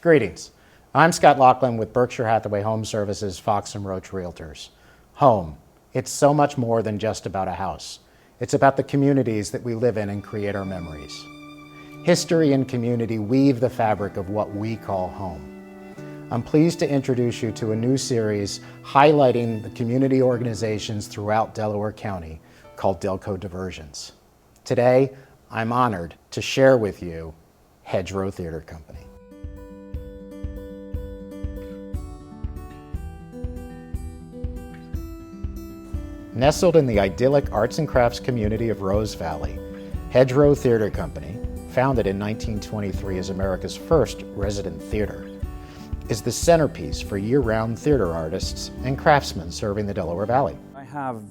Greetings. I'm Scott Laughlin with Berkshire Hathaway Home Services, Fox & Roach Realtors. Home. It's so much more than just about a house. It's about the communities that we live in and create our memories. History and community weave the fabric of what we call home. I'm pleased to introduce you to a new series highlighting the community organizations throughout Delaware County called Delco Diversions. Today, I'm honored to share with you Hedgerow Theatre Company. Nestled in the idyllic arts and crafts community of Rose Valley, Hedgerow Theatre Company, founded in 1923 as America's first resident theater, is the centerpiece for year-round theater artists and craftsmen serving the Delaware Valley. I have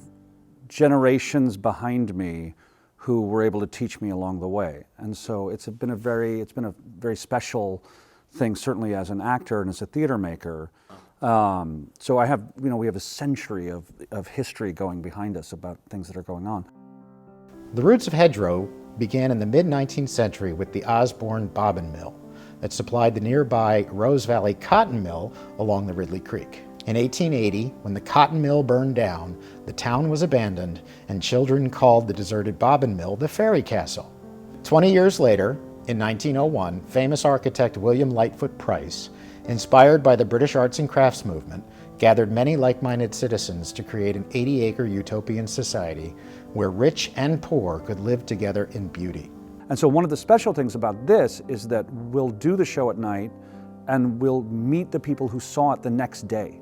generations behind me who were able to teach me along the way, and so it's been a very special thing, certainly as an actor and as a theater maker. So I have, we have a century of history going behind us about things that are going on. The roots of Hedgerow began in the mid-19th century with the Osborne Bobbin Mill that supplied the nearby Rose Valley Cotton Mill along the Ridley Creek. In 1880, when the cotton mill burned down, the town was abandoned and children called the deserted Bobbin Mill the Fairy Castle. 20 years later, in 1901, famous architect William Lightfoot Price, inspired by the British arts and crafts movement, gathered many like-minded citizens to create an 80-acre utopian society where rich and poor could live together in beauty. And so one of the special things about this is that we'll do the show at night and we'll meet the people who saw it the next day.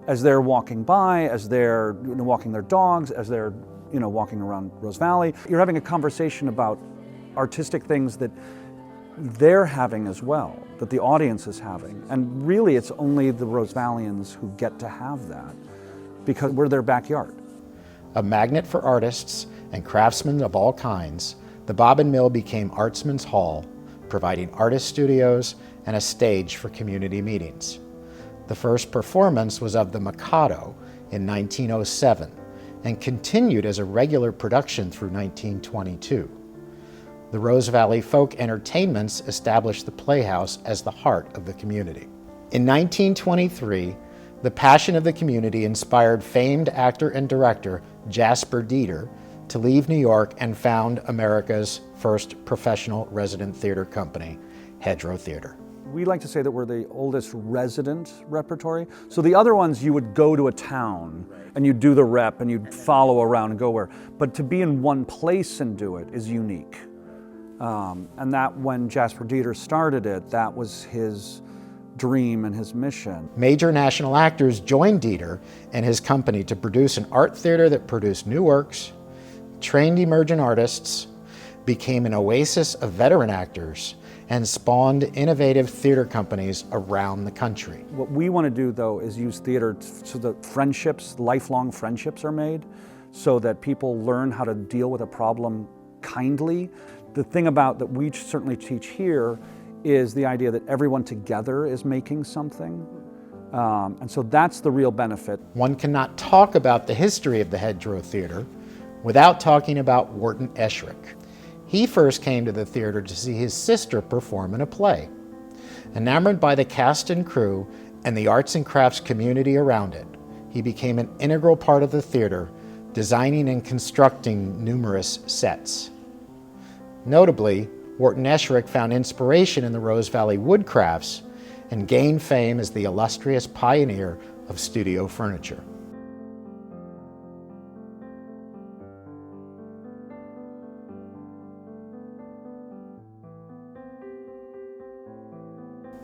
As they're walking by, as they're walking their dogs, as they're walking around Rose Valley, you're having a conversation about artistic things that they're having as well, that the audience is having. And really it's only the Rose Valleyans who get to have that because we're their backyard. A magnet for artists and craftsmen of all kinds, the Bobbin Mill became Artsman's Hall, providing artist studios and a stage for community meetings. The first performance was of The Mikado in 1907 and continued as a regular production through 1922. The Rose Valley Folk Entertainments established the Playhouse as the heart of the community. In 1923, the passion of the community inspired famed actor and director Jasper Dieter to leave New York and found America's first professional resident theater company, Hedgerow Theatre. We like to say that we're the oldest resident repertory. So the other ones, you would go to a town and you'd do the rep and you'd follow around and go where. But to be in one place and do it is unique. And that when Jasper Dieter started it, that was his dream and his mission. Major national actors joined Dieter and his company to produce an art theater that produced new works, trained emergent artists, became an oasis of veteran actors, and spawned innovative theater companies around the country. What we want to do, though, is use theater so that friendships, lifelong friendships are made, so that people learn how to deal with a problem kindly. The thing about that we certainly teach here is the idea that everyone together is making something. And so that's the real benefit. One cannot talk about the history of the Hedgerow Theatre without talking about Wharton Eschrick. He first came to the theater to see his sister perform in a play. Enamored by the cast and crew and the arts and crafts community around it, he became an integral part of the theater, designing and constructing numerous sets. Notably, Wharton Eschrick found inspiration in the Rose Valley woodcrafts and gained fame as the illustrious pioneer of studio furniture.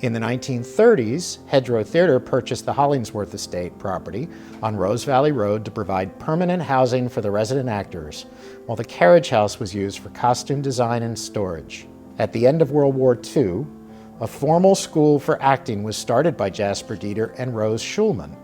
In the 1930s, Hedgerow Theatre purchased the Hollingsworth Estate property on Rose Valley Road to provide permanent housing for the resident actors, while the carriage house was used for costume design and storage. At the end of World War II, a formal school for acting was started by Jasper Dieter and Rose Schulman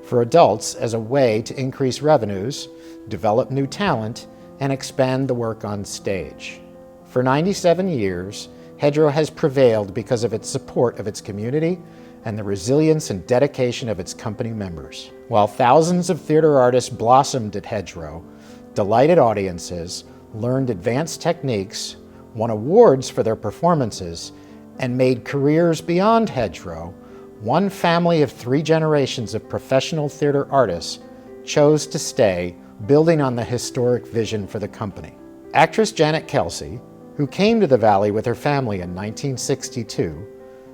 for adults as a way to increase revenues, develop new talent, and expand the work on stage. For 97 years, Hedgerow has prevailed because of its support of its community and the resilience and dedication of its company members. While thousands of theater artists blossomed at Hedgerow, delighted audiences, learned advanced techniques, won awards for their performances, and made careers beyond Hedgerow, one family of 3 generations of professional theater artists chose to stay, building on the historic vision for the company. Actress Janet Kelsey, who came to the Valley with her family in 1962,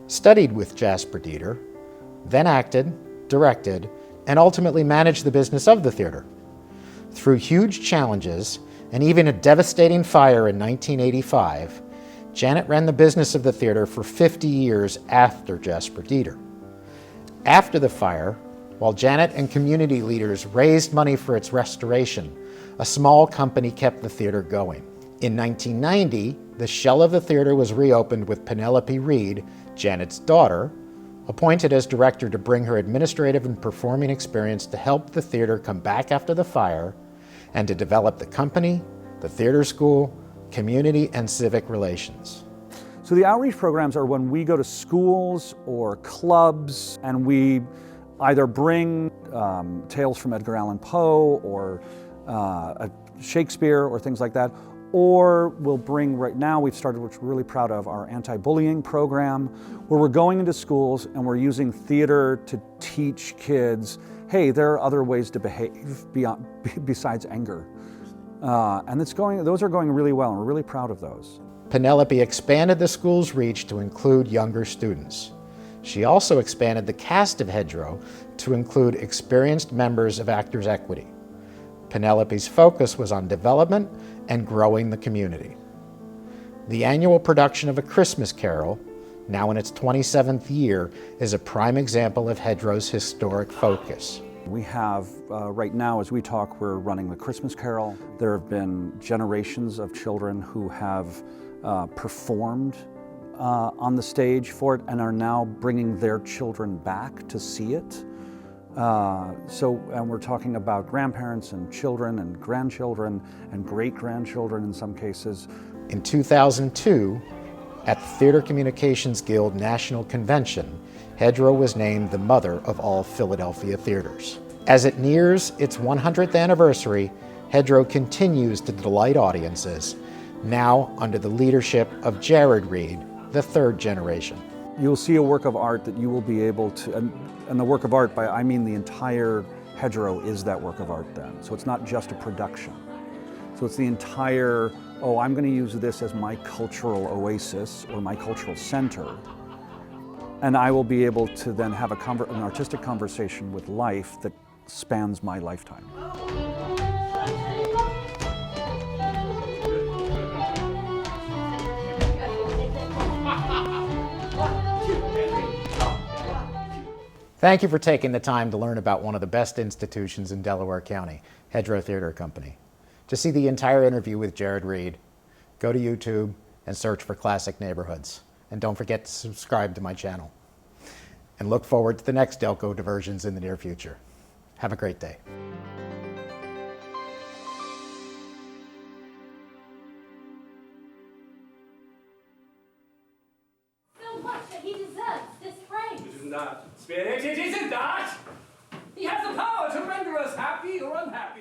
studied with Jasper Dieter, then acted, directed, and ultimately managed the business of the theater. Through huge challenges and even a devastating fire in 1985, Janet ran the business of the theater for 50 years after Jasper Dieter. After the fire, while Janet and community leaders raised money for its restoration, a small company kept the theater going. In 1990, the shell of the theater was reopened with Penelope Reed, Janet's daughter, appointed as director to bring her administrative and performing experience to help the theater come back after the fire and to develop the company, the theater school, community, and civic relations. So the outreach programs are when we go to schools or clubs and we either bring tales from Edgar Allan Poe or Shakespeare or things like that, or we'll bring, right now we've started, which we're really proud of, our anti-bullying program, where we're going into schools and we're using theater to teach kids, hey, there are other ways to behave besides anger. And those are going really well, and we're really proud of those. Penelope expanded the school's reach to include younger students. She also expanded the cast of Hedgerow to include experienced members of Actors Equity. Penelope's focus was on development and growing the community. The annual production of A Christmas Carol, now in its 27th year, is a prime example of Hedgerow's historic focus. We have, right now as we talk, we're running The Christmas Carol. There have been generations of children who have performed on the stage for it and are now bringing their children back to see it. And we're talking about grandparents and children and grandchildren and great-grandchildren in some cases. In 2002, at the Theater Communications Guild National Convention, Hedgerow was named the mother of all Philadelphia theaters. As it nears its 100th anniversary, Hedgerow continues to delight audiences, now under the leadership of Jared Reed, the 3rd generation. You'll see a work of art that you will be able to, and the work of art, I mean the entire Hedgerow is that work of art then. So it's not just a production. So it's the entire, oh, I'm going to use this as my cultural oasis or my cultural center. And I will be able to then have an artistic conversation with life that spans my lifetime. Thank you for taking the time to learn about one of the best institutions in Delaware County, Hedgerow Theatre Company. To see the entire interview with Jared Reed, go to YouTube and search for Classic Neighborhoods. And don't forget to subscribe to my channel. And look forward to the next Delco Diversions in the near future. Have a great day. So much that he deserves this praise. It isn't that, Spirit, it isn't that! He has the power to render us happy or unhappy.